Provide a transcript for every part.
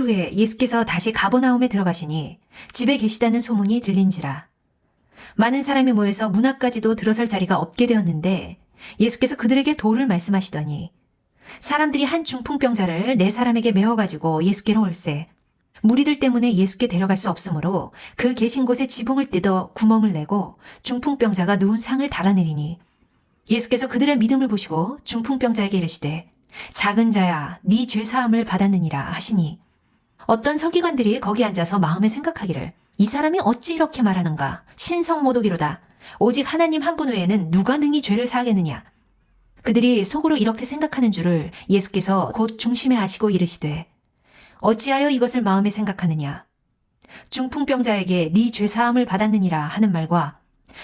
후에 예수께서 다시 가버나움에 들어가시니 집에 계시다는 소문이 들린지라. 많은 사람이 모여서 문 앞까지도 들어설 자리가 없게 되었는데 예수께서 그들에게 도를 말씀하시더니 사람들이 한 중풍병자를 네 사람에게 메어가지고 예수께로 올세. 무리들 때문에 예수께 데려갈 수 없으므로 그 계신 곳에 지붕을 뜯어 구멍을 내고 중풍병자가 누운 상을 달아내리니 예수께서 그들의 믿음을 보시고 중풍병자에게 이르시되 작은 자야 네 죄사함을 받았느니라 하시니 어떤 서기관들이 거기 앉아서 마음에 생각하기를 이 사람이 어찌 이렇게 말하는가 신성모독이로다 오직 하나님 한 분 외에는 누가 능히 죄를 사하겠느냐. 그들이 속으로 이렇게 생각하는 줄을 예수께서 곧 중심에 아시고 이르시되 어찌하여 이것을 마음에 생각하느냐. 중풍병자에게 네 죄사함을 받았느니라 하는 말과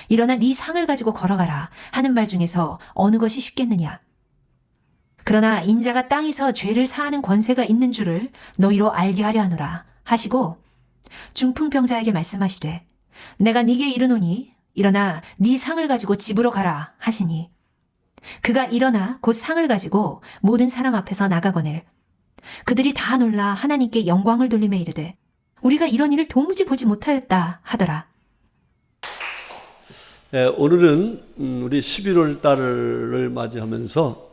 일어나 네 상을 가지고 걸어가라 하는 말 중에서 어느 것이 쉽겠느냐. 그러나 인자가 땅에서 죄를 사하는 권세가 있는 줄을 너희로 알게 하려 하노라 하시고 중풍병자에게 말씀하시되 내가 네게 이르노니 일어나 네 상을 가지고 집으로 가라 하시니 그가 일어나 곧 상을 가지고 모든 사람 앞에서 나가거늘 그들이 다 놀라 하나님께 영광을 돌리며 이르되 우리가 이런 일을 도무지 보지 못하였다 하더라. 네, 오늘은 우리 11월 달을 맞이하면서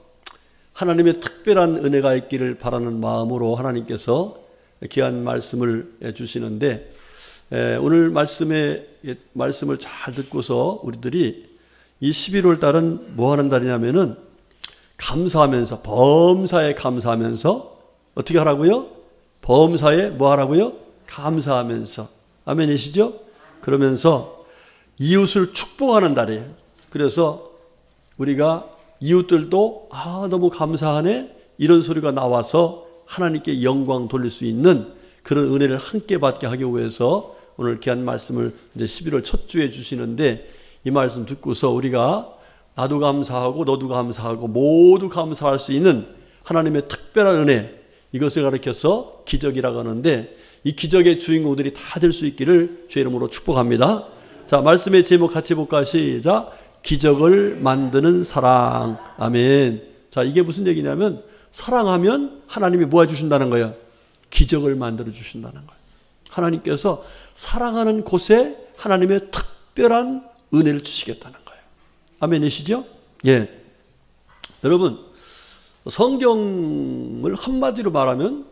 하나님의 특별한 은혜가 있기를 바라는 마음으로 하나님께서 귀한 말씀을 주시는데 오늘 말씀을 잘 듣고서 우리들이 이 11월 달은 뭐 하는 달이냐면은 감사하면서 범사에 감사하면서 어떻게 하라고요? 범사에 뭐 하라고요? 감사하면서. 아멘이시죠? 그러면서 이웃을 축복하는 달이에요. 그래서 우리가 이웃들도 너무 감사하네 이런 소리가 나와서 하나님께 영광 돌릴 수 있는 그런 은혜를 함께 받게 하기 위해서 오늘 귀한 말씀을 이제 11월 첫 주에 주시는데 이 말씀 듣고서 우리가 나도 감사하고 너도 감사하고 모두 감사할 수 있는 하나님의 특별한 은혜 이것을 가리켜서 기적이라고 하는데 이 기적의 주인공들이 다 될 수 있기를 주의 이름으로 축복합니다. 자, 말씀의 제목 같이 볼까? 시작. 기적을 만드는 사랑. 아멘. 자, 이게 무슨 얘기냐면 사랑하면 하나님이 뭐 해주신다는 거예요? 기적을 만들어 주신다는 거예요. 하나님께서 사랑하는 곳에 하나님의 특별한 은혜를 주시겠다는 거예요. 아멘이시죠? 예. 여러분, 성경을 한마디로 말하면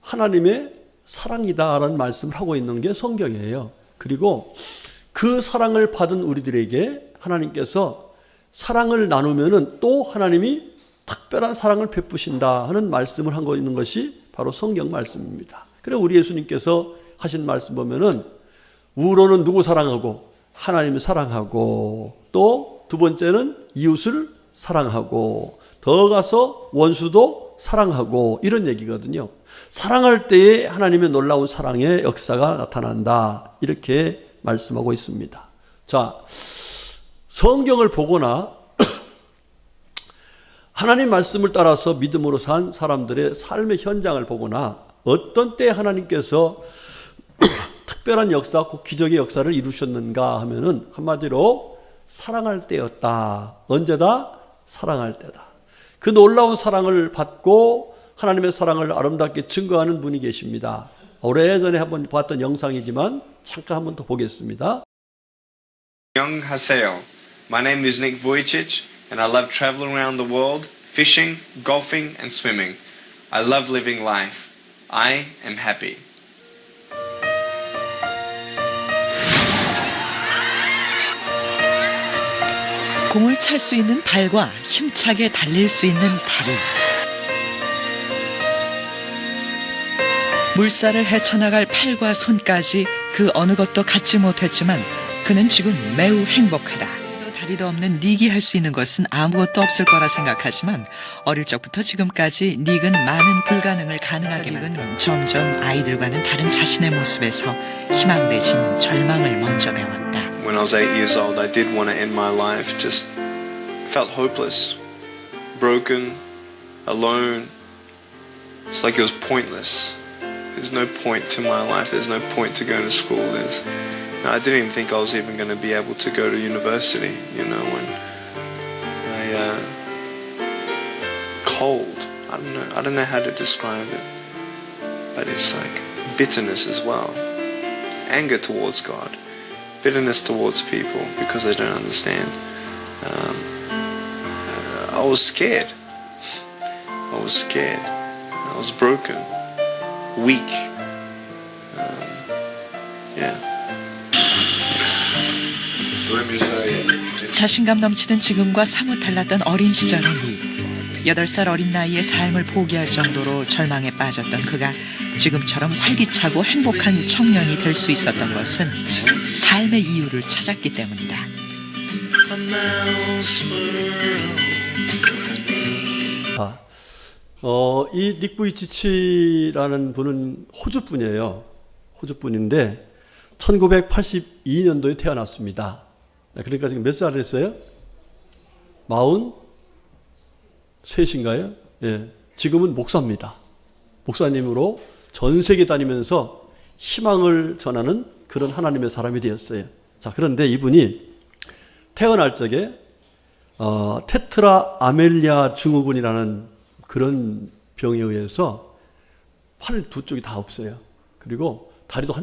하나님의 사랑이다라는 말씀을 하고 있는 게 성경이에요. 그리고 그 사랑을 받은 우리들에게 하나님께서 사랑을 나누면은 또 하나님이 특별한 사랑을 베푸신다 하는 말씀을 하고 있는 것이 바로 성경 말씀입니다. 그래서 우리 예수님께서 하신 말씀 보면은 우로는 누구 사랑하고 하나님을 사랑하고 또 두 번째는 이웃을 사랑하고 더 가서 원수도 사랑하고 이런 얘기거든요. 사랑할 때에 하나님의 놀라운 사랑의 역사가 나타난다 이렇게 말씀하고 있습니다. 자, 성경을 보거나 하나님 말씀을 따라서 믿음으로 산 사람들의 삶의 현장을 보거나 어떤 때 하나님께서 특별한 역사, 꼭 기적의 역사를 이루셨는가 하면은 한마디로 사랑할 때였다. 언제다? 사랑할 때다. 그 놀라운 사랑을 받고 하나님의 사랑을 아름답게 증거하는 분이 계십니다. 오래전에 한번 봤던 영상이지만 잠깐 한번 더 보겠습니다. 안녕하세요. My name is Nick Vujicic and I love traveling around the world, fishing, golfing and swimming. I love living life. I am happy. 공을 찰 수 있는 발과 힘차게 달릴 수 있는 다리. 물살을 헤쳐나갈 팔과 손까지 그 어느 것도 갖지 못했지만 그는 지금 매우 행복하다. 다리도 없는 닉이 할 수 있는 것은 아무것도 없을 거라 생각하지만 어릴 적부터 지금까지 닉은 많은 불가능을 가능하게 만든 점점 아이들과는 다른 자신의 모습에서 희망 대신 절망을 먼저 배웠다. When I was 8 years old, I did want to end my life. Just felt hopeless, broken, alone. It's like it was pointless. There's no point to my life. There's no point to going to school. I didn't even think I was even going to be able to go to university, you know, and cold. I don't know how to describe it. but it's like bitterness as well. Anger towards God, bitterness towards people because they don't understand. I was scared. I was scared. I was broken, weak. Yeah. So let me say, 자신감 넘치는 지금과 사뭇 달랐던 어린 시절의 니. 8살 어린 나이에 삶을 포기할 정도로 절망에 빠졌던 그가 지금처럼 활기차고 행복한 청년이 될 수 있었던 것은 삶의 이유를 찾았기 때문이다. 이 닉 부이치치라는 분은 호주 분이에요. 호주 분인데 1982년도에 태어났습니다. 그러니까 지금 몇 살 됐어요? 43인가요? 예. 지금은 목사입니다. 목사님으로 전 세계 다니면서 희망을 전하는 그런 하나님의 사람이 되었어요. 자, 그런데 이분이 태어날 적에 테트라 아멜리아 증후군이라는 그런 병에 의해서 팔 두 쪽이 다 없어요. 그리고 다리도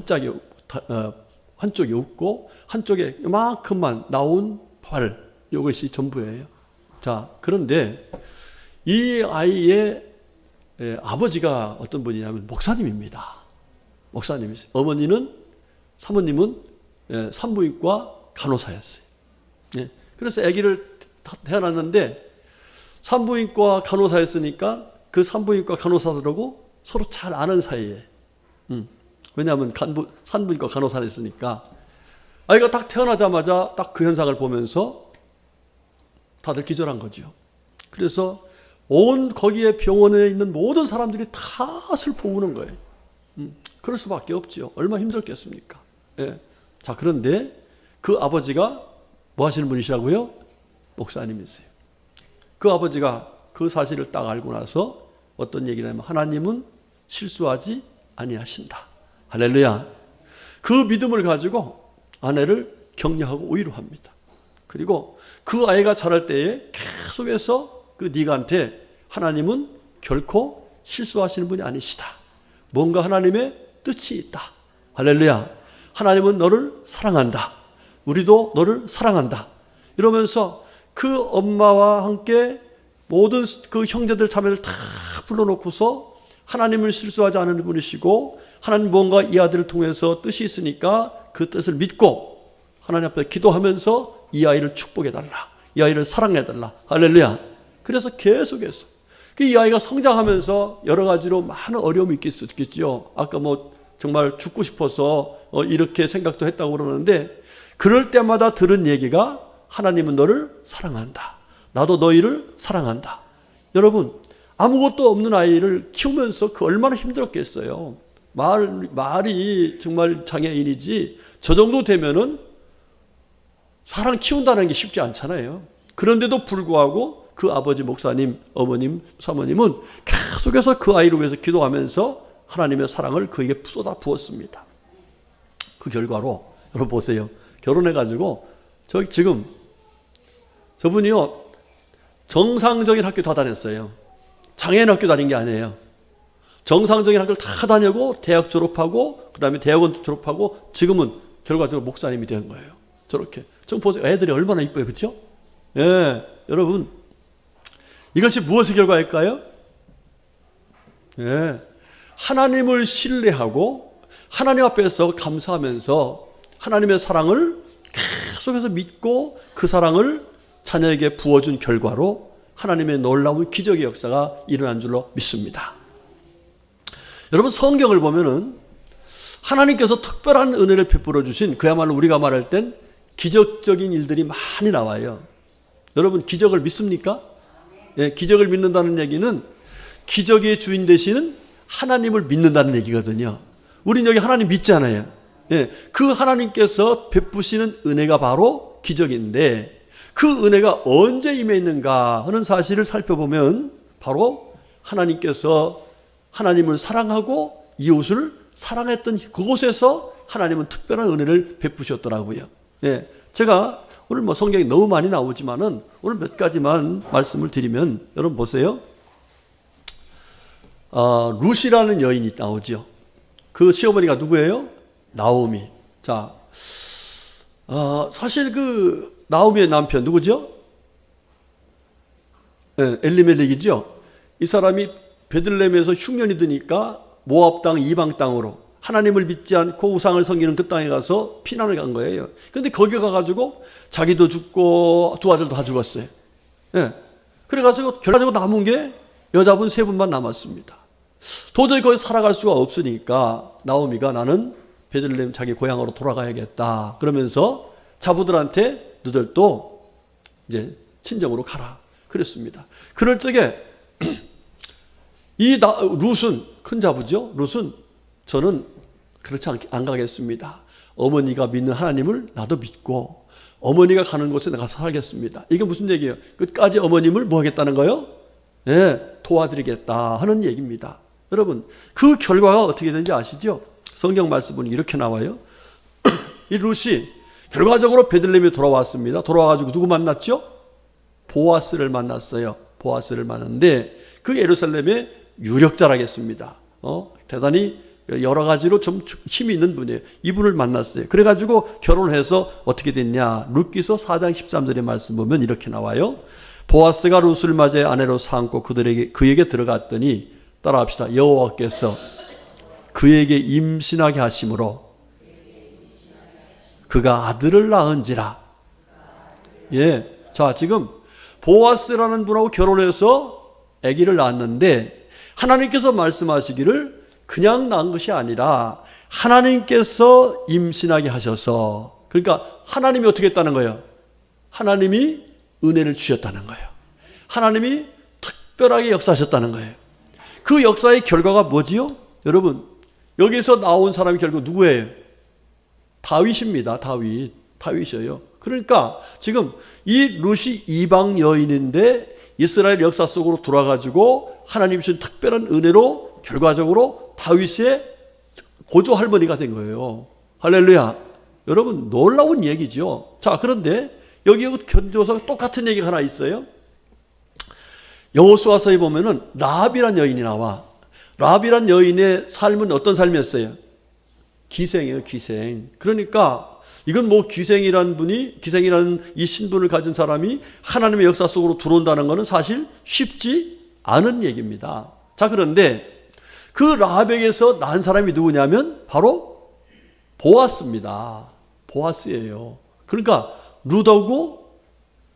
한쪽이 없고 한쪽에 이만큼만 나온 팔, 이것이 전부예요. 자, 그런데 이 아이의 아버지가 어떤 분이냐면 목사님입니다. 목사님이세요. 사모님은 산부인과 간호사였어요. 그래서 아기를 태어났는데 산부인과 간호사였으니까 그 산부인과 간호사들하고 서로 잘 아는 사이에. 왜냐하면 산부인과 간호사였으니까 아이가 딱 태어나자마자 딱 그 현상을 보면서 다들 기절한 거죠. 그래서 거기에 병원에 있는 모든 사람들이 다 슬퍼 우는 거예요. 그럴 수밖에 없죠. 얼마나 힘들겠습니까? 예. 자, 그런데 그 아버지가 뭐 하시는 분이시라고요? 목사님이세요. 그 아버지가 그 사실을 딱 알고 나서 어떤 얘기를 하면 하나님은 실수하지 아니하신다. 할렐루야. 그 믿음을 가지고 아내를 격려하고 위로합니다. 그리고 그 아이가 자랄 때에 계속해서 그 니가한테 하나님은 결코 실수하시는 분이 아니시다. 뭔가 하나님의 뜻이 있다. 할렐루야. 하나님은 너를 사랑한다. 우리도 너를 사랑한다. 이러면서 그 엄마와 함께 모든 그 형제들 자매들 다 불러놓고서 하나님을 실수하지 않는 분이시고 하나님 뭔가 이 아들을 통해서 뜻이 있으니까 그 뜻을 믿고 하나님 앞에 기도하면서 이 아이를 축복해달라. 이 아이를 사랑해달라. 할렐루야. 그래서 계속해서 이 아이가 성장하면서 여러 가지로 많은 어려움이 있겠죠. 아까 정말 죽고 싶어서 이렇게 생각도 했다고 그러는데 그럴 때마다 들은 얘기가 하나님은 너를 사랑한다. 나도 너희를 사랑한다. 여러분, 아무것도 없는 아이를 키우면서 그 얼마나 힘들었겠어요. 말이 정말 장애인이지 저 정도 되면은 사람 키운다는 게 쉽지 않잖아요. 그런데도 불구하고 그 아버지 목사님, 어머님, 사모님은 계속해서 그 아이를 위해서 기도하면서 하나님의 사랑을 그에게 쏟아 부었습니다. 그 결과로 여러분 보세요. 결혼해가지고 지금 저분이요 정상적인 학교 다 다녔어요. 장애인 학교 다닌 게 아니에요. 정상적인 학교를 다 다니고 대학 졸업하고 그 다음에 대학원 졸업하고 지금은 결과적으로 목사님이 된 거예요. 저렇게. 좀 보세요. 애들이 얼마나 이뻐요. 그렇죠? 예, 여러분 이것이 무엇의 결과일까요? 예, 하나님을 신뢰하고 하나님 앞에서 감사하면서 하나님의 사랑을 계속해서 믿고 그 사랑을 자녀에게 부어준 결과로 하나님의 놀라운 기적의 역사가 일어난 줄로 믿습니다. 여러분 성경을 보면은 하나님께서 특별한 은혜를 베풀어 주신 그야말로 우리가 말할 땐 기적적인 일들이 많이 나와요. 여러분 기적을 믿습니까? 예, 기적을 믿는다는 얘기는 기적의 주인 되시는 하나님을 믿는다는 얘기거든요. 우린 여기 하나님 믿잖아요. 예, 그 하나님께서 베푸시는 은혜가 바로 기적인데 그 은혜가 언제 임해 있는가 하는 사실을 살펴보면 바로 하나님께서 하나님을 사랑하고 이웃을 사랑했던 그곳에서 하나님은 특별한 은혜를 베푸셨더라고요. 예, 제가 오늘 성경이 너무 많이 나오지만은 오늘 몇 가지만 말씀을 드리면 여러분 보세요. 룻이라는 여인이 나오죠. 그 시어머니가 누구예요? 나오미. 자, 사실 그 나오미의 남편 누구죠? 네, 엘리멜렉이죠. 이 사람이 베들레헴에서 흉년이 드니까 모압 땅 이방 땅으로 하나님을 믿지 않고 우상을 섬기는 그 땅에 가서 피난을 간 거예요. 그런데 거기 가가지고 자기도 죽고 두 아들도 다 죽었어요. 네. 그래가지고 결과적으로 남은 게 여자분 3분만 남았습니다. 도저히 거기 살아갈 수가 없으니까 나오미가 나는 베들레헴 자기 고향으로 돌아가야겠다. 그러면서 자부들한테 너들도 이제 친정으로 가라. 그랬습니다. 그럴 적에 이 룻은 큰 자부죠. 룻은 저는 그렇지 안 가겠습니다. 어머니가 믿는 하나님을 나도 믿고 어머니가 가는 곳에 내가 살겠습니다. 이게 무슨 얘기예요? 끝까지 어머님을 뭐 하겠다는 거예요? 네, 도와드리겠다 하는 얘기입니다. 여러분, 그 결과가 어떻게 되는지 아시죠? 성경 말씀은 이렇게 나와요. 이 룻이 결과적으로 베들레헴에 돌아왔습니다. 돌아와가지고 누구 만났죠? 보아스를 만났어요. 보아스를 만났는데 그 예루살렘의 유력자라겠습니다. 대단히 여러 가지로 좀 힘이 있는 분이에요. 이분을 만났어요. 그래가지고 결혼해서 어떻게 됐냐? 룻기서 4장 13절의 말씀 보면 이렇게 나와요. 보아스가 룻을 맞아 아내로 삼고 그에게 들어갔더니 따라합시다. 여호와께서 그에게 임신하게 하심으로 그가 아들을 낳은지라. 예, 자 지금 보아스라는 분하고 결혼해서 아기를 낳았는데 하나님께서 말씀하시기를 그냥 낳은 것이 아니라 하나님께서 임신하게 하셔서, 그러니까 하나님이 어떻게 했다는 거예요? 하나님이 은혜를 주셨다는 거예요. 하나님이 특별하게 역사하셨다는 거예요. 그 역사의 결과가 뭐지요? 여러분, 여기서 나온 사람이 결국 누구예요? 다윗입니다. 다윗이에요. 그러니까 지금 이 룻이 이방 여인인데 이스라엘 역사 속으로 돌아가지고 하나님 주신 특별한 은혜로 결과적으로 다윗의 고조 할머니가 된 거예요. 할렐루야. 여러분, 놀라운 얘기죠. 자, 그런데 여기에 견뎌서 똑같은 얘기가 하나 있어요. 여호수아서에 보면은 라합이란 여인이 나와. 라합이란 여인의 삶은 어떤 삶이었어요? 기생이에요, 기생. 그러니까 이건 뭐 기생이라는 이 신분을 가진 사람이 하나님의 역사 속으로 들어온다는 것은 사실 쉽지 않은 얘기입니다. 자, 그런데 그 라합에게서 난 사람이 누구냐면 바로 보아스입니다. 보아스예요. 그러니까 룻하고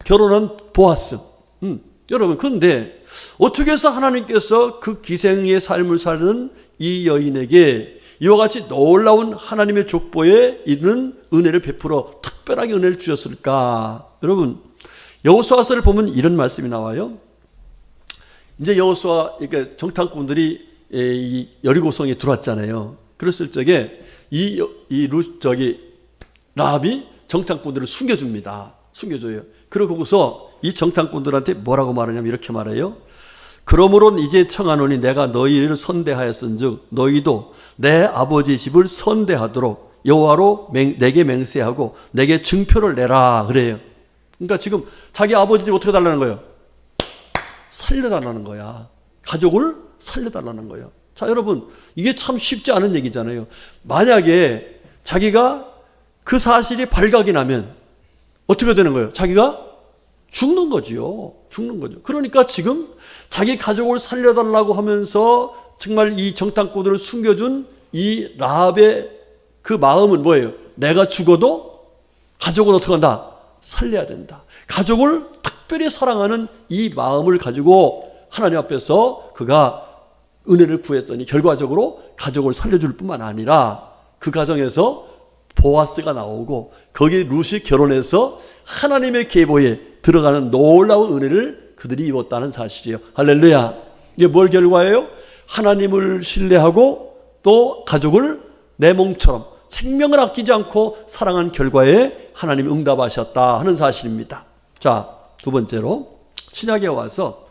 결혼한 보아스. 여러분, 그런데 어떻게 해서 하나님께서 그 기생의 삶을 사는 이 여인에게 이와 같이 놀라운 하나님의 족보에 있는 은혜를 베풀어 특별하게 은혜를 주셨을까? 여러분, 여호수아서를 보면 이런 말씀이 나와요. 이제 여호수아, 그러니까 정탐꾼들이 이 여리고성에 들어왔잖아요. 그랬을 적에 라합이 정탐꾼들을 숨겨줍니다. 숨겨줘요. 그러고서 이 정탐꾼들한테 뭐라고 말하냐면 이렇게 말해요. 그러므로 이제 청하노니 내가 너희를 선대하였은즉 너희도 내 아버지 집을 선대하도록 여호와로 내게 맹세하고 내게 증표를 내라 그래요. 그러니까 지금 자기 아버지 집 어떻게 달라는 거예요? 살려달라는 거야. 가족을 살려달라는 거예요. 자, 여러분, 이게 참 쉽지 않은 얘기잖아요. 만약에 자기가 그 사실이 발각이 나면 어떻게 되는 거예요? 자기가 죽는 거지요. 죽는 거죠. 그러니까 지금 자기 가족을 살려달라고 하면서 정말 이 정탐꾼들을 숨겨준 이 라합의 그 마음은 뭐예요? 내가 죽어도 가족을 어떻게 한다? 살려야 된다. 가족을 특별히 사랑하는 이 마음을 가지고 하나님 앞에서 그가 은혜를 구했더니 결과적으로 가족을 살려줄 뿐만 아니라 그 가정에서 보아스가 나오고 거기에 룻이 결혼해서 하나님의 계보에 들어가는 놀라운 은혜를 그들이 입었다는 사실이에요. 할렐루야. 이게 뭘 결과예요? 하나님을 신뢰하고 또 가족을 내 몸처럼 생명을 아끼지 않고 사랑한 결과에 하나님이 응답하셨다 하는 사실입니다. 자, 두 번째로 신약에 와서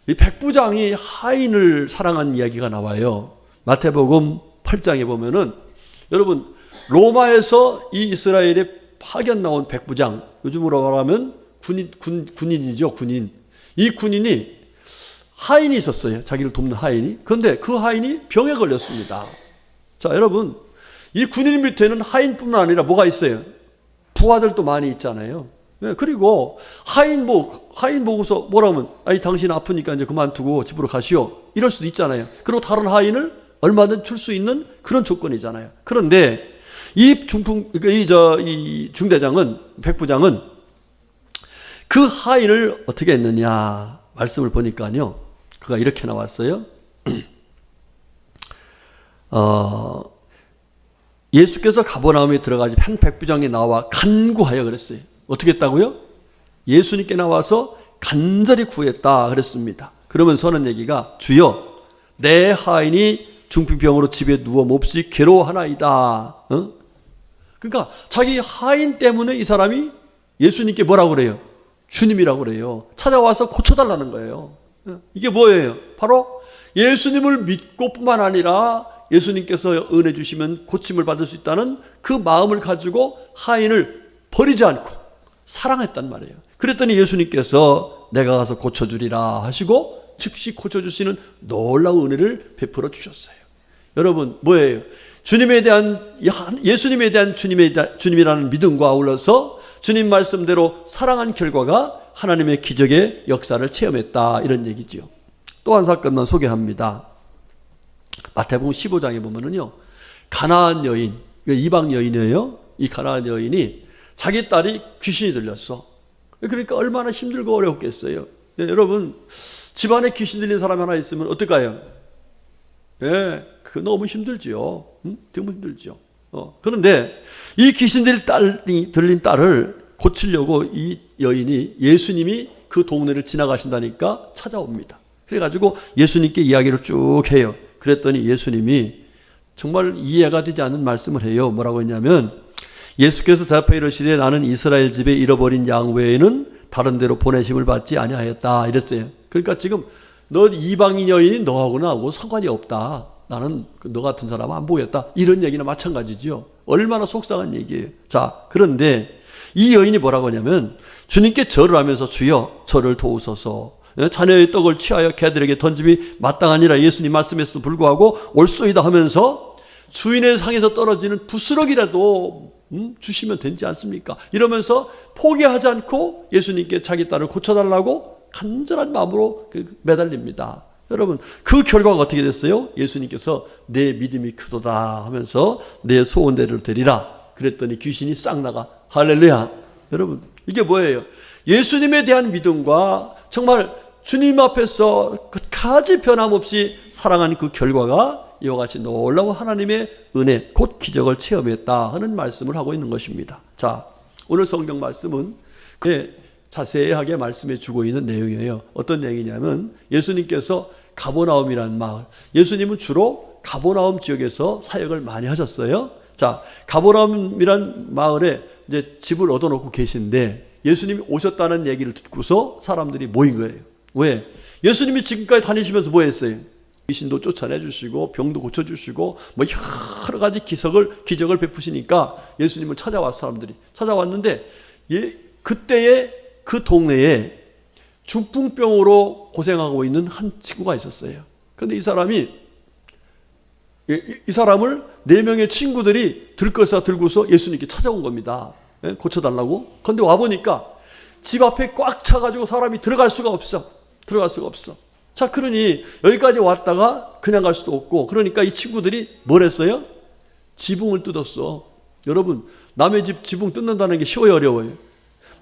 이 백부장이 하인을 사랑한 이야기가 나와요. 마태복음 8장에 보면은 여러분, 로마에서 이 이스라엘에 파견 나온 백부장, 요즘으로 말하면 군인이죠, 군인. 이 군인이 하인이 있었어요. 자기를 돕는 하인이. 그런데 그 하인이 병에 걸렸습니다. 자, 여러분, 이 군인 밑에는 하인뿐만 아니라 뭐가 있어요? 부하들도 많이 있잖아요. 네, 그리고 하인 보고서 뭐라면, 아니, 당신 아프니까 이제 그만두고 집으로 가시오. 이럴 수도 있잖아요. 그리고 다른 하인을 얼마든 줄 수 있는 그런 조건이잖아요. 그런데 이 중대장은, 백부장은 그 하인을 어떻게 했느냐 말씀을 보니까요. 그가 이렇게 나왔어요. 예수께서 가버나움에 들어가지 한 백부장이 나와 간구하여 그랬어요. 어떻게 했다고요? 예수님께 나와서 간절히 구했다 그랬습니다. 그러면서는 얘기가, 주여, 내 하인이 중풍병으로 집에 누워 몹시 괴로워하나이다. 그러니까 자기 하인 때문에 이 사람이 예수님께 뭐라고 그래요? 주님이라고 그래요. 찾아와서 고쳐달라는 거예요. 이게 뭐예요? 바로 예수님을 믿고 뿐만 아니라 예수님께서 은혜 주시면 고침을 받을 수 있다는 그 마음을 가지고 하인을 버리지 않고 사랑했단 말이에요. 그랬더니 예수님께서 내가 가서 고쳐주리라 하시고 즉시 고쳐주시는 놀라운 은혜를 베풀어 주셨어요. 여러분, 뭐예요? 예수님에 대한 주님이라는 믿음과 아울러서 주님 말씀대로 사랑한 결과가 하나님의 기적의 역사를 체험했다, 이런 얘기지요. 또 한 사건만 소개합니다. 마태복음 15장에 보면은요, 가나안 여인, 이방 여인이에요. 이 가나안 여인이 자기 딸이 귀신이 들렸어. 그러니까 얼마나 힘들고 어렵겠어요. 네, 여러분, 집안에 귀신 들린 사람 하나 있으면 어떨까요? 예, 그 너무 힘들지요. 너무 힘들죠. 그런데 이 귀신 들린 딸을 고치려고 이 여인이 예수님이 그 동네를 지나가신다니까 찾아옵니다. 그래가지고 예수님께 이야기를 쭉 해요. 그랬더니 예수님이 정말 이해가 되지 않는 말씀을 해요. 뭐라고 했냐면, 예수께서 대답하여 이르시되 나는 이스라엘 집에 잃어버린 양 외에는 다른 데로 보내심을 받지 아니하였다, 이랬어요. 그러니까 지금 너 이방인 여인이 너하고 나하고 상관이 없다. 나는 너 같은 사람 안 보겠다. 이런 얘기나 마찬가지죠. 얼마나 속상한 얘기예요. 자, 그런데 이 여인이 뭐라고 하냐면, 주님께 절을 하면서 주여 저를 도우소서, 자녀의 떡을 취하여 개들에게 던짐이 마땅하니라 예수님 말씀에서도 불구하고 올소이다 하면서 주인의 상에서 떨어지는 부스러기라도 주시면 되지 않습니까? 이러면서 포기하지 않고 예수님께 자기 딸을 고쳐달라고 간절한 마음으로 매달립니다. 여러분, 그 결과가 어떻게 됐어요? 예수님께서 내 믿음이 크도다 하면서 내 소원대로 되리라 그랬더니 귀신이 싹 나가. 할렐루야. 여러분, 이게 뭐예요? 예수님에 대한 믿음과 정말 주님 앞에서 끝까지 변함없이 사랑하는 그 결과가 이와 같이 놀라운 하나님의 은혜, 곧 기적을 체험했다 하는 말씀을 하고 있는 것입니다. 자, 오늘 성경 말씀은 자세하게 말씀해 주고 있는 내용이에요. 어떤 내용이냐면, 예수님께서 가버나움이라는 마을, 예수님은 주로 가버나움 지역에서 사역을 많이 하셨어요. 자, 가버나움이라는 마을에 이제 집을 얻어놓고 계신데 예수님이 오셨다는 얘기를 듣고서 사람들이 모인 거예요. 왜? 예수님이 지금까지 다니시면서 뭐 했어요? 귀신도 쫓아내주시고 병도 고쳐주시고 뭐 여러 가지 기적을 베푸시니까 예수님을 찾아왔어. 사람들이 찾아왔는데 그때에 그 동네에 중풍병으로 고생하고 있는 한 친구가 있었어요. 그런데 이 사람을 4명의 친구들이 들고서 예수님께 찾아온 겁니다. 고쳐달라고. 그런데 와보니까 집 앞에 꽉 차가지고 사람이 들어갈 수가 없어. 자, 그러니 여기까지 왔다가 그냥 갈 수도 없고, 그러니까 이 친구들이 뭘 했어요? 지붕을 뜯었어. 여러분, 남의 집 지붕 뜯는다는 게 쉬워요, 어려워요?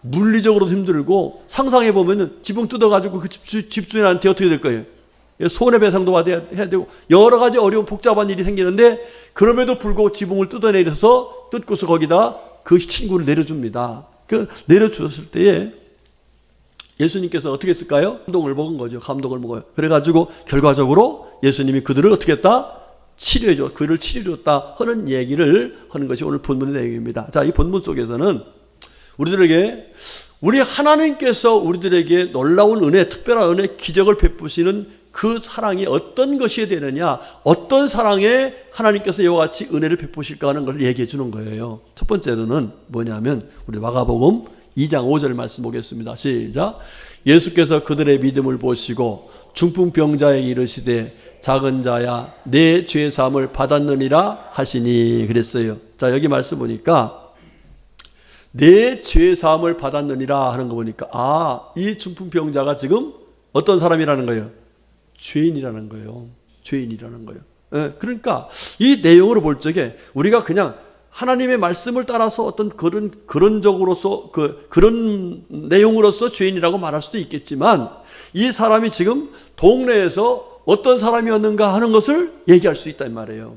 물리적으로도 힘들고, 상상해보면은 지붕 뜯어가지고 그 집주인한테 어떻게 될 거예요? 손해배상도 받아야 되고 여러 가지 어려운 복잡한 일이 생기는데, 그럼에도 불구하고 지붕을 뜯고서 거기다 그 친구를 내려줍니다. 그 내려주었을 때에 예수님께서 어떻게 했을까요? 감동을 먹은 거죠. 감동을 먹어요. 그래가지고 결과적으로 예수님이 그들을 어떻게 했다? 그를 치료해줬다 하는 얘기를 하는 것이 오늘 본문의 내용입니다. 자, 이 본문 속에서는 우리 하나님께서 우리들에게 놀라운 은혜, 특별한 은혜, 기적을 베푸시는 그 사랑이 어떤 것이 되느냐, 어떤 사랑에 하나님께서 이와 같이 은혜를 베푸실까 하는 것을 얘기해 주는 거예요. 첫 번째로는 뭐냐면, 우리 마가복음 2장 5절 말씀 보겠습니다. 시작. 예수께서 그들의 믿음을 보시고 중풍병자에게 이르시되 작은 자야 내 죄 사함을 받았느니라 하시니 그랬어요. 자, 여기 말씀 보니까 내 죄 사함을 받았느니라 하는 거 보니까 이 중풍병자가 지금 어떤 사람이라는 거예요? 죄인이라는 거예요. 죄인이라는 거예요. 예, 그러니까 이 내용으로 볼 적에 우리가 그냥 하나님의 말씀을 따라서 어떤 그런적으로서 그런 내용으로서 죄인이라고 말할 수도 있겠지만 이 사람이 지금 동네에서 어떤 사람이었는가 하는 것을 얘기할 수 있단 말이에요.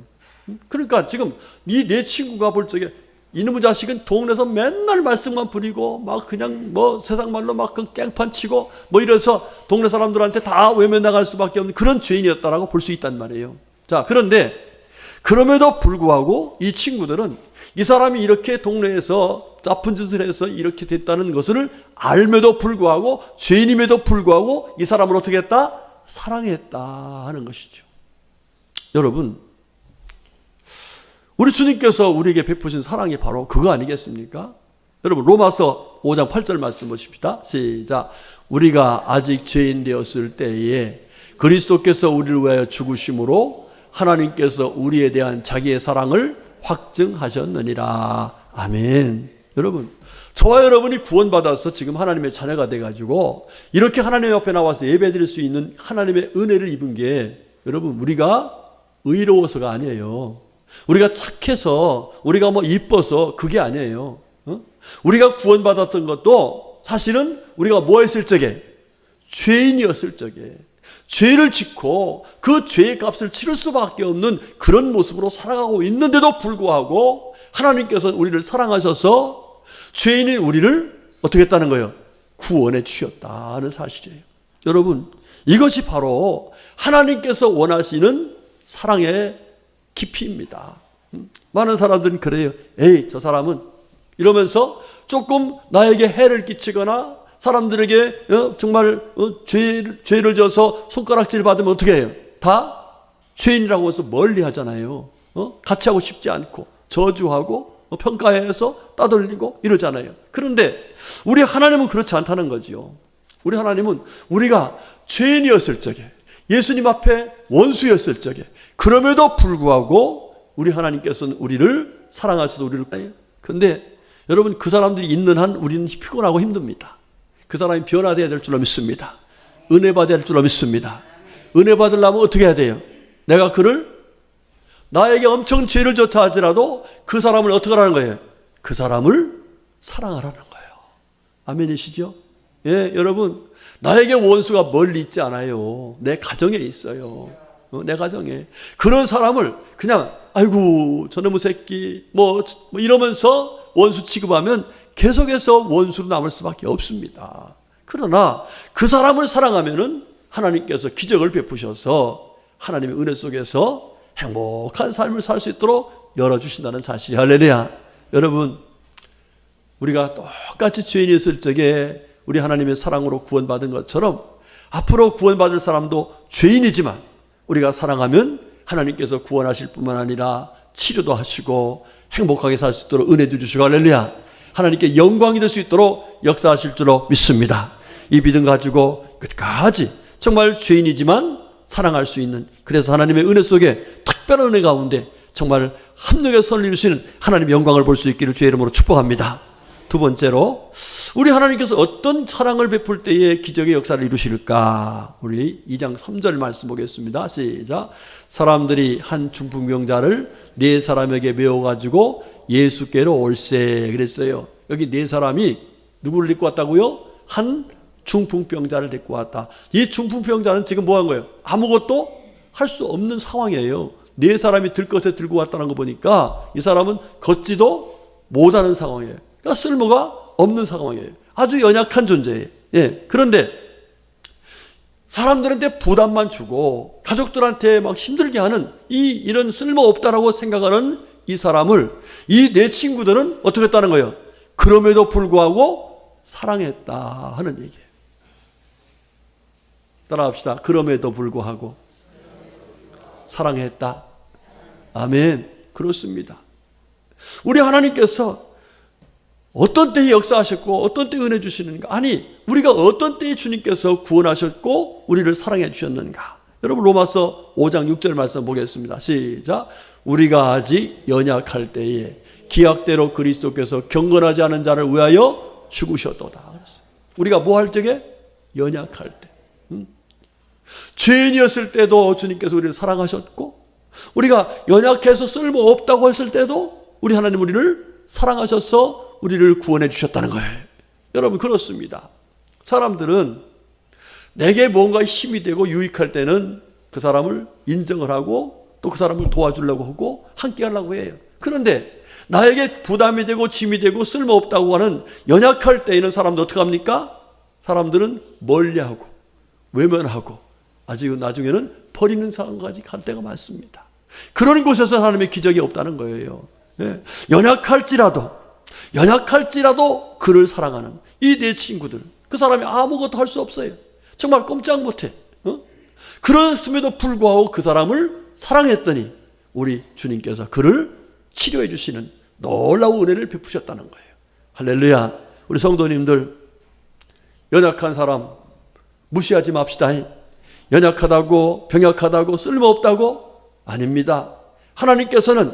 그러니까 지금 이 내 친구가 볼 적에 이놈의 자식은 동네에서 맨날 말씀만 부리고 막 그냥 뭐 세상 말로 막 깽판 치고 뭐 이래서 동네 사람들한테 다 외면나갈 수밖에 없는 그런 죄인이었다라고 볼 수 있단 말이에요. 자, 그런데 그럼에도 불구하고 이 친구들은 이 사람이 이렇게 동네에서 나쁜 짓을 해서 이렇게 됐다는 것을 알면도 불구하고 죄인임에도 불구하고 이 사람을 어떻게 했다? 사랑했다 하는 것이죠. 여러분, 우리 주님께서 우리에게 베푸신 사랑이 바로 그거 아니겠습니까? 여러분, 로마서 5장 8절 말씀 보십시다. 시작. 우리가 아직 죄인 되었을 때에 그리스도께서 우리를 위하여 죽으심으로 하나님께서 우리에 대한 자기의 사랑을 확증하셨느니라. 아멘. 여러분, 저와 여러분이 구원받아서 지금 하나님의 자녀가 돼가지고 이렇게 하나님 앞에 나와서 예배드릴 수 있는 하나님의 은혜를 입은 게 여러분, 우리가 의로워서가 아니에요. 우리가 착해서, 우리가 뭐 이뻐서 그게 아니에요. 우리가 구원받았던 것도 사실은 우리가 뭐 했을 적에? 죄인이었을 적에 죄를 짓고 그 죄의 값을 치를 수밖에 없는 그런 모습으로 살아가고 있는데도 불구하고 하나님께서 우리를 사랑하셔서 죄인인 우리를 어떻게 했다는 거예요? 구원해 주셨다는 사실이에요. 여러분, 이것이 바로 하나님께서 원하시는 사랑의 깊이입니다. 많은 사람들은 그래요. 에이, 저 사람은 이러면서 조금 나에게 해를 끼치거나 사람들에게 정말 죄를 져서 손가락질 받으면 어떻게 해요? 다 죄인이라고 해서 멀리 하잖아요. 같이 하고 싶지 않고 저주하고 평가해서 따돌리고 이러잖아요. 그런데 우리 하나님은 그렇지 않다는 거죠. 우리 하나님은 우리가 죄인이었을 적에, 예수님 앞에 원수였을 적에, 그럼에도 불구하고 우리 하나님께서는 우리를 사랑하셔서 우리를. 그런데 여러분, 그 사람들이 있는 한 우리는 피곤하고 힘듭니다. 그 사람이 변화되어야 될 줄로 믿습니다. 은혜 받아야 될 줄로 믿습니다. 은혜 받으려면 어떻게 해야 돼요? 내가 그를, 나에게 엄청 죄를 졌다 할지라도 그 사람을 어떻게 하라는 거예요? 그 사람을 사랑하라는 거예요. 아멘이시죠? 예, 여러분, 나에게 원수가 멀리 있지 않아요. 내 가정에 있어요. 내 가정에. 그런 사람을 그냥 아이고 저놈의 새끼 뭐 이러면서 원수 취급하면 계속해서 원수로 남을 수밖에 없습니다. 그러나 그 사람을 사랑하면은 하나님께서 기적을 베푸셔서 하나님의 은혜 속에서 행복한 삶을 살 수 있도록 열어주신다는 사실. 할렐루야. 여러분, 우리가 똑같이 죄인이었을 적에 우리 하나님의 사랑으로 구원받은 것처럼 앞으로 구원받을 사람도 죄인이지만 우리가 사랑하면 하나님께서 구원하실 뿐만 아니라 치료도 하시고 행복하게 살 수 있도록 은혜도 주시고 할렐루야. 하나님께 영광이 될 수 있도록 역사하실 줄로 믿습니다. 이 믿음 가지고 끝까지 정말 죄인이지만 사랑할 수 있는, 그래서 하나님의 은혜 속에 특별한 은혜 가운데 정말 합력의 선을 이루시는 하나님의 영광을 볼 수 있기를 주의 이름으로 축복합니다. 두 번째로, 우리 하나님께서 어떤 사랑을 베풀 때에 기적의 역사를 이루실까? 우리 2장 3절 말씀 보겠습니다. 시작. 사람들이 한 중풍병자를 네 사람에게 메워가지고 예수께로 올세 그랬어요. 여기 네 사람이 누구를 데리고 왔다고요? 한 중풍병자를 데리고 왔다. 이 중풍병자는 지금 뭐 한 거예요? 아무것도 할 수 없는 상황이에요. 네 사람이 들것에 들고 왔다는 거 보니까 이 사람은 걷지도 못하는 상황이에요. 그러니까 쓸모가 없는 상황이에요. 아주 연약한 존재예요. 예. 그런데 사람들한테 부담만 주고 가족들한테 막 힘들게 하는 이런 쓸모없다라고 생각하는 이 사람을 이 내 친구들은 어떻게 했다는 거예요? 그럼에도 불구하고 사랑했다 하는 얘기예요. 따라합시다. 그럼에도 불구하고 사랑했다. 아멘. 그렇습니다. 우리 하나님께서 어떤 때에 역사하셨고 어떤 때에 은혜 주시는가? 아니, 우리가 어떤 때에 주님께서 구원하셨고 우리를 사랑해 주셨는가? 여러분, 로마서 5장 6절 말씀 보겠습니다. 시작. 우리가 아직 연약할 때에 기약대로 그리스도께서 경건하지 않은 자를 위하여 죽으셨도다. 우리가 뭐 할 적에? 연약할 때. 죄인이었을 때도 주님께서 우리를 사랑하셨고, 우리가 연약해서 쓸모없다고 했을 때도 우리 하나님 우리를 사랑하셔서 우리를 구원해 주셨다는 거예요. 여러분, 그렇습니다. 사람들은 내게 뭔가 힘이 되고 유익할 때는 그 사람을 인정을 하고 또 그 사람을 도와주려고 하고 함께 하려고 해요. 그런데 나에게 부담이 되고 짐이 되고 쓸모없다고 하는 연약할 때에는 사람들 어떻게 합니까? 사람들은 멀리하고 외면하고 아직 나중에는 버리는 상황까지 갈 때가 많습니다. 그런 곳에서 하나님의 기적이 없다는 거예요. 예. 연약할지라도 그를 사랑하는 이 내 친구들, 그 사람이 아무것도 할 수 없어요. 정말 꼼짝 못해. 그렇음에도 불구하고 그 사람을 사랑했더니 우리 주님께서 그를 치료해 주시는 놀라운 은혜를 베푸셨다는 거예요. 할렐루야. 우리 성도님들, 연약한 사람 무시하지 맙시다. 연약하다고 병약하다고 쓸모없다고? 아닙니다. 하나님께서는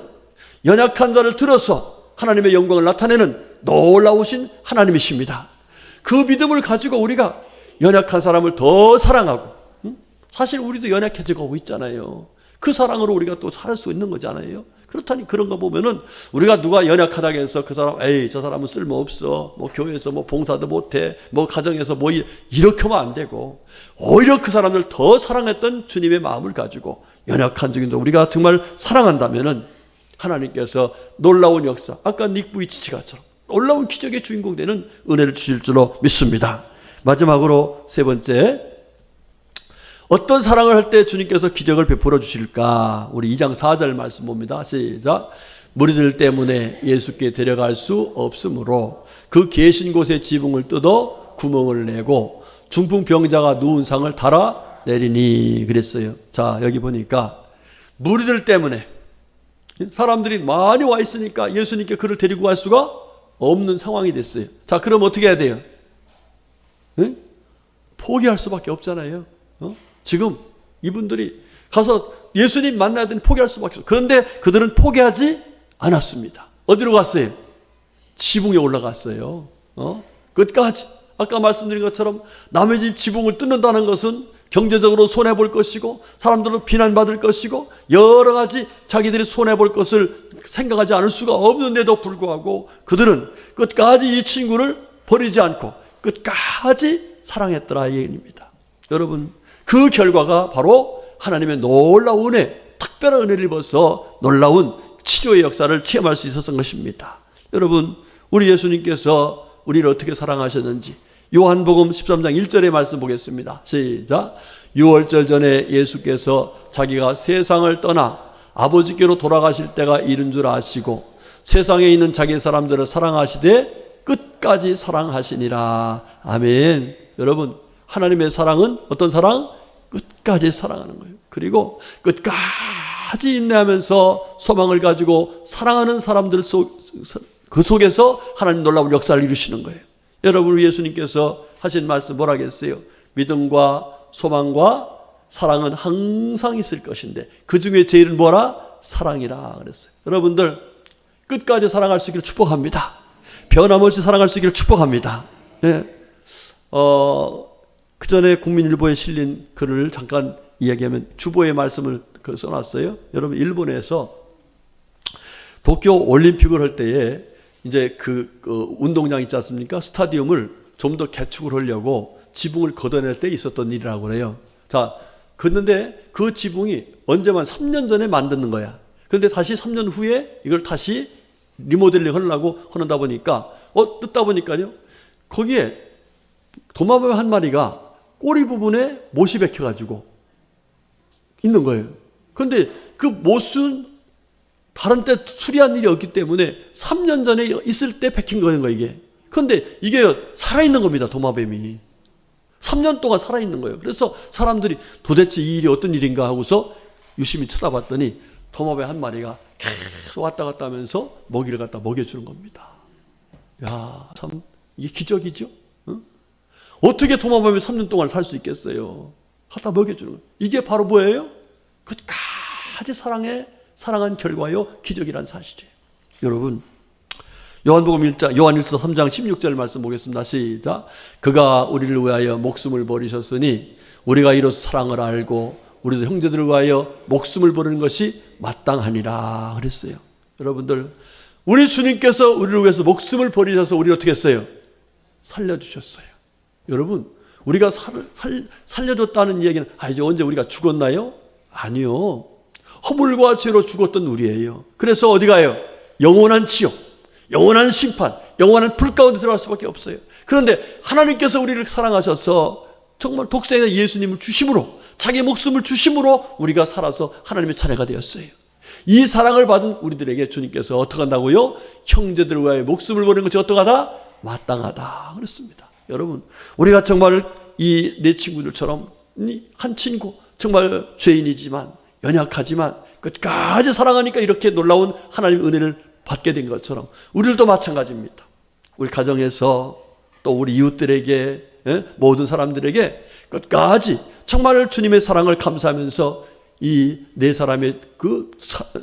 연약한 자를 들어서 하나님의 영광을 나타내는 놀라우신 하나님이십니다. 그 믿음을 가지고 우리가 연약한 사람을 더 사랑하고, 사실 우리도 연약해지고 있잖아요. 그 사랑으로 우리가 또 살 수 있는 거잖아요. 그렇다니 그런 거 보면은 우리가 누가 연약하다고 해서 그 사람, 에이, 저 사람은 쓸모없어. 뭐 교회에서 뭐 봉사도 못해. 뭐 가정에서 뭐 이렇게 하면 안 되고, 오히려 그 사람들 더 사랑했던 주님의 마음을 가지고 연약한 중인데 우리가 정말 사랑한다면은 하나님께서 놀라운 역사, 아까 닉 부이치치가처럼 놀라운 기적의 주인공 되는 은혜를 주실 줄로 믿습니다. 마지막으로 세 번째, 어떤 사랑을 할 때 주님께서 기적을 베풀어 주실까? 우리 2장 4절 말씀 봅니다. 시작. 무리들 때문에 예수께 데려갈 수 없으므로 그 계신 곳에 지붕을 뜯어 구멍을 내고 중풍병자가 누운 상을 달아 내리니 그랬어요. 자, 여기 보니까 무리들 때문에 사람들이 많이 와 있으니까 예수님께 그를 데리고 갈 수가 없는 상황이 됐어요. 자, 그럼 어떻게 해야 돼요? 응? 포기할 수밖에 없잖아요. 지금 이분들이 가서 예수님 만나야 되니 포기할 수밖에 없어요. 그런데 그들은 포기하지 않았습니다. 어디로 갔어요? 지붕에 올라갔어요. 끝까지. 아까 말씀드린 것처럼 남의 집 지붕을 뜯는다는 것은 경제적으로 손해볼 것이고 사람들은 비난받을 것이고 여러 가지 자기들이 손해볼 것을 생각하지 않을 수가 없는데도 불구하고 그들은 끝까지 이 친구를 버리지 않고 끝까지 사랑했더라 이 얘기입니다. 여러분, 그 결과가 바로 하나님의 놀라운 은혜, 특별한 은혜를 입어서 놀라운 치료의 역사를 체험할 수 있었던 것입니다. 여러분, 우리 예수님께서 우리를 어떻게 사랑하셨는지 요한복음 13장 1절의 말씀 보겠습니다. 시작. 유월절 전에 예수께서 자기가 세상을 떠나 아버지께로 돌아가실 때가 이른 줄 아시고 세상에 있는 자기 사람들을 사랑하시되 끝까지 사랑하시니라. 아멘. 여러분, 하나님의 사랑은 어떤 사랑? 끝까지 사랑하는 거예요. 그리고 끝까지 인내하면서 소망을 가지고 사랑하는 사람들 그 속에서 하나님 놀라운 역사를 이루시는 거예요. 여러분, 우리 예수님께서 하신 말씀 뭐라 했어요? 믿음과 소망과 사랑은 항상 있을 것인데 그 중에 제일은 뭐라? 사랑이라 그랬어요. 여러분들 끝까지 사랑할 수 있기를 축복합니다. 변함없이 사랑할 수 있기를 축복합니다. 네. 그 전에 국민일보에 실린 글을 잠깐 이야기하면 주보의 말씀을 써놨어요. 여러분, 일본에서 도쿄 올림픽을 할 때에 이제 그 운동장 있지 않습니까? 스타디움을 좀 더 개축을 하려고 지붕을 걷어낼 때 있었던 일이라고 그래요. 자, 그런데 그 지붕이 언제만 3년 전에 만드는 거야. 그런데 다시 3년 후에 이걸 다시 리모델링 하려고 하다 보니까 뜯다 보니까요. 거기에 도마뱀 한 마리가 꼬리 부분에 못이 박혀가지고 있는 거예요. 그런데 그 못은 다른 때 수리한 일이 없기 때문에 3년 전에 있을 때 박힌 거예요, 이게. 그런데 이게 살아있는 겁니다, 도마뱀이. 3년 동안 살아있는 거예요. 그래서 사람들이 도대체 이 일이 어떤 일인가 하고서 유심히 쳐다봤더니 도마뱀 한 마리가 계속 왔다 갔다 하면서 먹이를 갖다 먹여주는 겁니다. 야, 참 이게 기적이죠. 어? 어떻게 도마뱀이 3년 동안 살 수 있겠어요? 갖다 먹여주는 거예요. 이게 바로 뭐예요? 끝까지 사랑한 결과요, 기적이란 사실이에요. 여러분, 요한일서 3장 16절 말씀 보겠습니다. 시작. 그가 우리를 위하여 목숨을 버리셨으니 우리가 이로써 사랑을 알고 우리도 형제들을 위하여 목숨을 버리는 것이 마땅하니라 그랬어요. 여러분들, 우리 주님께서 우리를 위해서 목숨을 버리셔서 우리 어떻게 했어요? 살려주셨어요. 여러분, 우리가 살려줬다는 이야기는 이제 언제 우리가 죽었나요? 아니요. 허물과 죄로 죽었던 우리예요. 그래서 어디 가요? 영원한 지옥, 영원한 심판, 영원한 불 가운데 들어갈 수밖에 없어요. 그런데 하나님께서 우리를 사랑하셔서 정말 독생자 예수님을 주심으로, 자기 목숨을 주심으로 우리가 살아서 하나님의 자녀가 되었어요. 이 사랑을 받은 우리들에게 주님께서 어떻게 한다고요? 형제들을 위하여 목숨을 버리는 것이 어떠하다? 마땅하다 그랬습니다. 여러분, 우리가 정말 이 내 친구들처럼 한 친구 정말 죄인이지만 연약하지만 끝까지 사랑하니까 이렇게 놀라운 하나님의 은혜를 받게 된 것처럼 우리들도 마찬가지입니다. 우리 가정에서 또 우리 이웃들에게, 모든 사람들에게 끝까지 정말 주님의 사랑을 감사하면서 이 네 사람의 그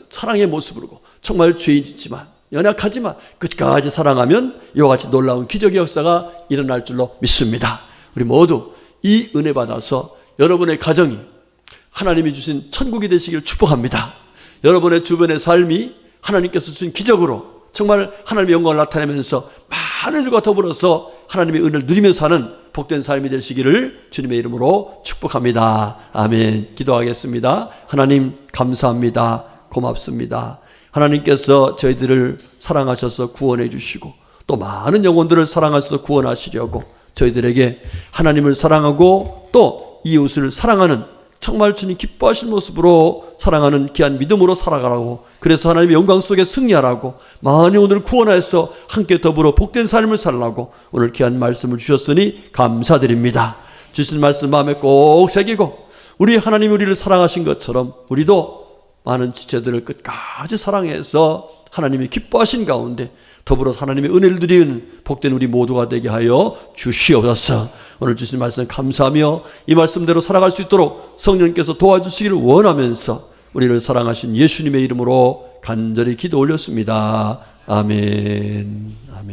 사랑의 모습으로 정말 죄인이지만 연약하지만 끝까지 사랑하면 이와 같이 놀라운 기적의 역사가 일어날 줄로 믿습니다. 우리 모두 이 은혜 받아서 여러분의 가정이 하나님이 주신 천국이 되시기를 축복합니다. 여러분의 주변의 삶이 하나님께서 주신 기적으로 정말 하나님의 영광을 나타내면서 많은 일과 더불어서 하나님의 은혜를 누리며 사는 복된 삶이 되시기를 주님의 이름으로 축복합니다. 아멘. 기도하겠습니다. 하나님 감사합니다. 고맙습니다. 하나님께서 저희들을 사랑하셔서 구원해 주시고 또 많은 영혼들을 사랑하셔서 구원하시려고 저희들에게 하나님을 사랑하고 또 이웃을 사랑하는 정말 주님 기뻐하신 모습으로 사랑하는 귀한 믿음으로 살아가라고, 그래서 하나님의 영광 속에 승리하라고, 많은 영혼들을 구원하여서 함께 더불어 복된 삶을 살라고 오늘 귀한 말씀을 주셨으니 감사드립니다. 주신 말씀 마음에 꼭 새기고 우리 하나님이 우리를 사랑하신 것처럼 우리도 많은 지체들을 끝까지 사랑해서 하나님이 기뻐하신 가운데 더불어 하나님의 은혜를 누리는 복된 우리 모두가 되게 하여 주시옵소서. 오늘 주신 말씀 감사하며 이 말씀대로 살아갈 수 있도록 성령께서 도와주시기를 원하면서 우리를 사랑하신 예수님의 이름으로 간절히 기도 올렸습니다. 아멘. 아멘.